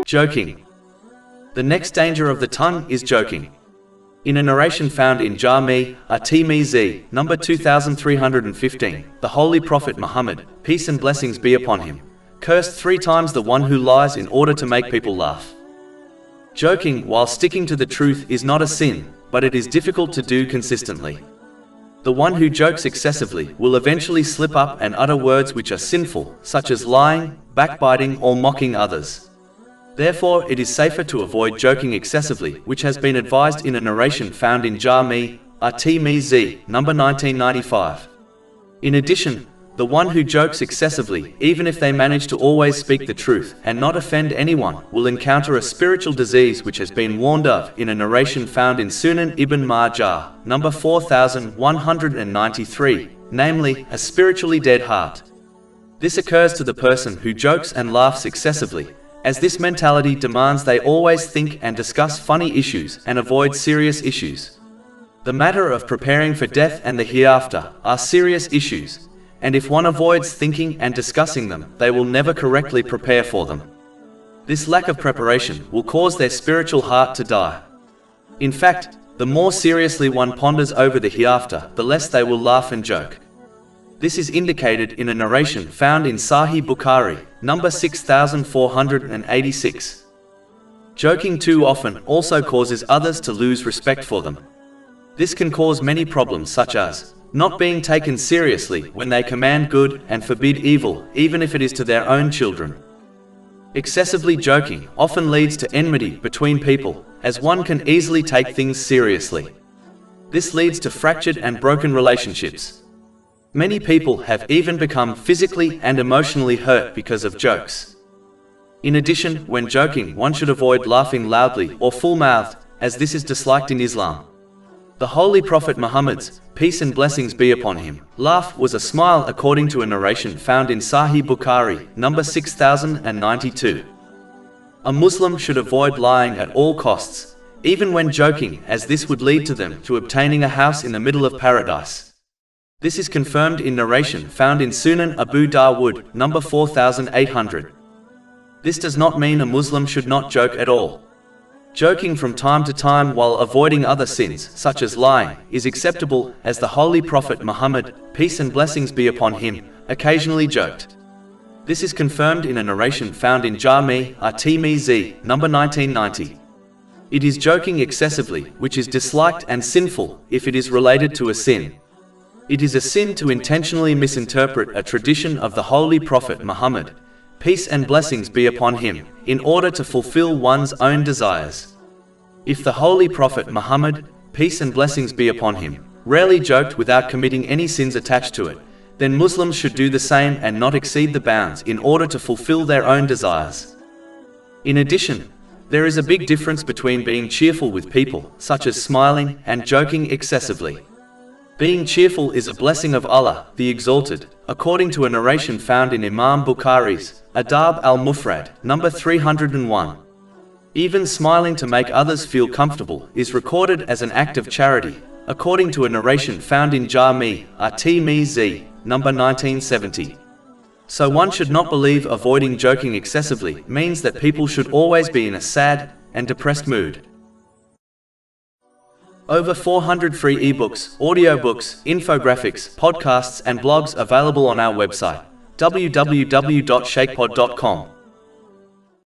Joking. The next danger of the tongue is joking. In a narration found in Jami' at-Tirmidhi, number 2315, the Holy Prophet Muhammad, peace and blessings be upon him, cursed 3 times the one who lies in order to make people laugh. Joking while sticking to the truth is not a sin, but it is difficult to do consistently. The one who jokes excessively will eventually slip up and utter words which are sinful, such as lying, backbiting, or mocking others. Therefore, it is safer to avoid joking excessively, which has been advised in a narration found in Jami' at-Tirmidhi, number 1995. In addition, the one who jokes excessively, even if they manage to always speak the truth and not offend anyone, will encounter a spiritual disease which has been warned of in a narration found in Sunan Ibn Majah, number 4193, namely, a spiritually dead heart. This occurs to the person who jokes and laughs excessively, as this mentality demands they always think and discuss funny issues and avoid serious issues. The matter of preparing for death and the hereafter are serious issues, and if one avoids thinking and discussing them, they will never correctly prepare for them. This lack of preparation will cause their spiritual heart to die. In fact, the more seriously one ponders over the hereafter, the less they will laugh and joke. This is indicated in a narration found in Sahih Bukhari, number 6486. Joking too often also causes others to lose respect for them. This can cause many problems such as not being taken seriously when they command good and forbid evil, even if it is to their own children. Excessively joking often leads to enmity between people, as one can easily take things seriously. This leads to fractured and broken relationships. Many people have even become physically and emotionally hurt because of jokes. In addition, when joking, one should avoid laughing loudly or full-mouthed, as this is disliked in Islam. The Holy Prophet Muhammad's, peace and blessings be upon him, laugh was a smile according to a narration found in Sahih Bukhari, number 6092. A Muslim should avoid lying at all costs, even when joking, as this would lead to them to obtaining a house in the middle of paradise. This is confirmed in narration found in Sunan Abu Dawud, number 4800. This does not mean a Muslim should not joke at all. Joking from time to time while avoiding other sins, such as lying, is acceptable, as the Holy Prophet Muhammad, peace and blessings be upon him, occasionally joked. This is confirmed in a narration found in Jami' at-Tirmidhi, number 1990. It is joking excessively, which is disliked and sinful, if it is related to a sin. It is a sin to intentionally misinterpret a tradition of the Holy Prophet Muhammad, peace and blessings be upon him, in order to fulfill one's own desires. If the Holy Prophet Muhammad, peace and blessings be upon him, rarely joked without committing any sins attached to it, then Muslims should do the same and not exceed the bounds in order to fulfill their own desires. In addition, there is a big difference between being cheerful with people, such as smiling, and joking excessively. Being cheerful is a blessing of Allah, the Exalted, according to a narration found in Imam Bukhari's Adab al-Mufrad, number 301. Even smiling to make others feel comfortable is recorded as an act of charity, according to a narration found in Jami' at-Tirmidhi, number 1970. So one should not believe avoiding joking excessively means that people should always be in a sad and depressed mood. Over 400 free ebooks, audiobooks, infographics, podcasts and blogs available on our website, www.shakepod.com.